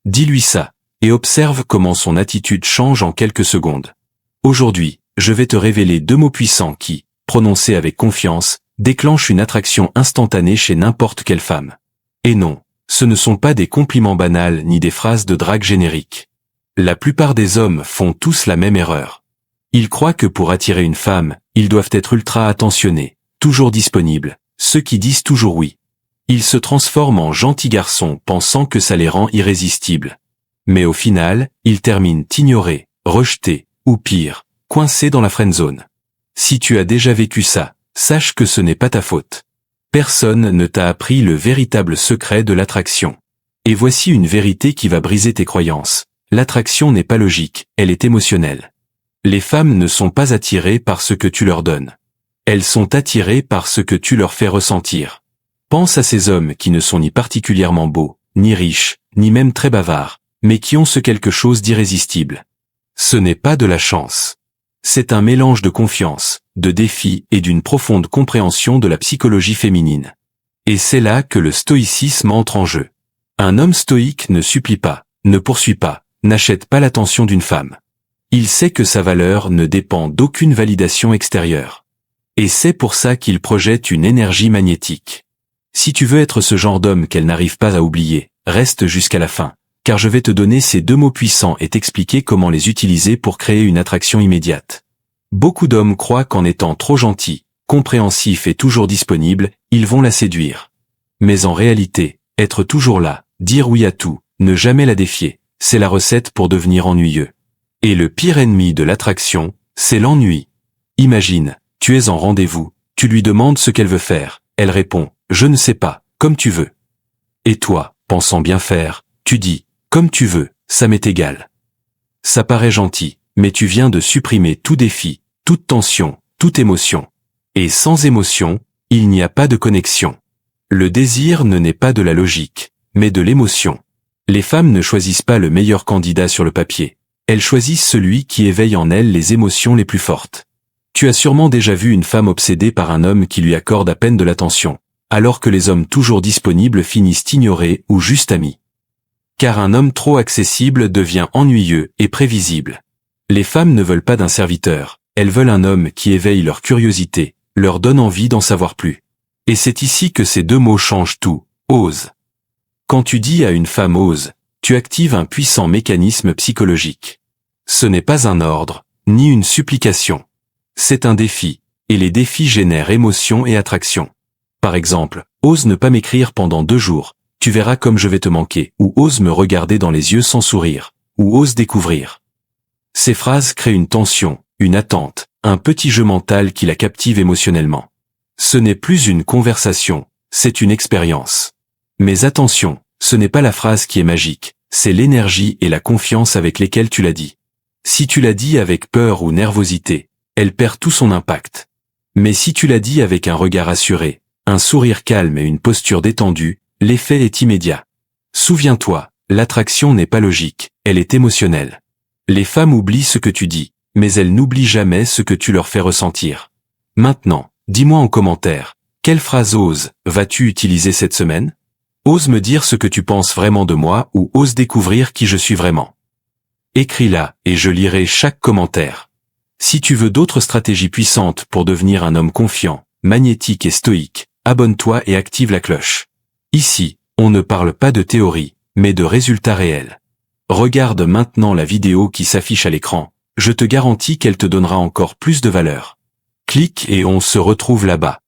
Dis-lui ça, et observe comment son attitude change en quelques secondes. Aujourd'hui, je vais te révéler 2 mots puissants qui, prononcés avec confiance, déclenchent une attraction instantanée chez n'importe quelle femme. Et non, ce ne sont pas des compliments banals ni des phrases de drague génériques. La plupart des hommes font tous la même erreur. Ils croient que pour attirer une femme, ils doivent être ultra attentionnés, toujours disponibles, ceux qui disent toujours oui. Ils se transforment en gentils garçons pensant que ça les rend irrésistibles. Mais au final, ils terminent ignorés, rejetés, ou pire, coincés dans la friendzone. Si tu as déjà vécu ça, sache que ce n'est pas ta faute. Personne ne t'a appris le véritable secret de l'attraction. Et voici une vérité qui va briser tes croyances. L'attraction n'est pas logique, elle est émotionnelle. Les femmes ne sont pas attirées par ce que tu leur donnes. Elles sont attirées par ce que tu leur fais ressentir. Pense à ces hommes qui ne sont ni particulièrement beaux, ni riches, ni même très bavards, mais qui ont ce quelque chose d'irrésistible. Ce n'est pas de la chance. C'est un mélange de confiance, de défi et d'une profonde compréhension de la psychologie féminine. Et c'est là que le stoïcisme entre en jeu. Un homme stoïque ne supplie pas, ne poursuit pas, n'achète pas l'attention d'une femme. Il sait que sa valeur ne dépend d'aucune validation extérieure. Et c'est pour ça qu'il projette une énergie magnétique. Si tu veux être ce genre d'homme qu'elle n'arrive pas à oublier, reste jusqu'à la fin, car je vais te donner ces 2 mots puissants et t'expliquer comment les utiliser pour créer une attraction immédiate. Beaucoup d'hommes croient qu'en étant trop gentils, compréhensifs et toujours disponibles, ils vont la séduire. Mais en réalité, être toujours là, dire oui à tout, ne jamais la défier, c'est la recette pour devenir ennuyeux. Et le pire ennemi de l'attraction, c'est l'ennui. Imagine, tu es en rendez-vous, tu lui demandes ce qu'elle veut faire, elle répond, je ne sais pas, comme tu veux. Et toi, pensant bien faire, tu dis, comme tu veux, ça m'est égal. Ça paraît gentil, mais tu viens de supprimer tout défi, toute tension, toute émotion. Et sans émotion, il n'y a pas de connexion. Le désir ne naît pas de la logique, mais de l'émotion. Les femmes ne choisissent pas le meilleur candidat sur le papier. Elles choisissent celui qui éveille en elles les émotions les plus fortes. Tu as sûrement déjà vu une femme obsédée par un homme qui lui accorde à peine de l'attention, alors que les hommes toujours disponibles finissent ignorés ou juste amis. Car un homme trop accessible devient ennuyeux et prévisible. Les femmes ne veulent pas d'un serviteur, elles veulent un homme qui éveille leur curiosité, leur donne envie d'en savoir plus. Et c'est ici que ces 2 mots changent tout, ose. Quand tu dis à une femme ose, tu actives un puissant mécanisme psychologique. Ce n'est pas un ordre, ni une supplication. C'est un défi, et les défis génèrent émotion et attraction. Par exemple, ose ne pas m'écrire pendant 2 jours, tu verras comme je vais te manquer, ou ose me regarder dans les yeux sans sourire, ou ose découvrir. Ces phrases créent une tension, une attente, un petit jeu mental qui la captive émotionnellement. Ce n'est plus une conversation, c'est une expérience. Mais attention, ce n'est pas la phrase qui est magique, c'est l'énergie et la confiance avec lesquelles tu l'as dit. Si tu l'as dit avec peur ou nervosité, elle perd tout son impact. Mais si tu l'as dit avec un regard assuré, un sourire calme et une posture détendue, l'effet est immédiat. Souviens-toi, l'attraction n'est pas logique, elle est émotionnelle. Les femmes oublient ce que tu dis, mais elles n'oublient jamais ce que tu leur fais ressentir. Maintenant, dis-moi en commentaire, quelle phrase ose vas-tu utiliser cette semaine ? Ose me dire ce que tu penses vraiment de moi ou ose découvrir qui je suis vraiment. Écris-la et je lirai chaque commentaire. Si tu veux d'autres stratégies puissantes pour devenir un homme confiant, magnétique et stoïque, abonne-toi et active la cloche. Ici, on ne parle pas de théorie, mais de résultats réels. Regarde maintenant la vidéo qui s'affiche à l'écran, je te garantis qu'elle te donnera encore plus de valeur. Clique et on se retrouve là-bas.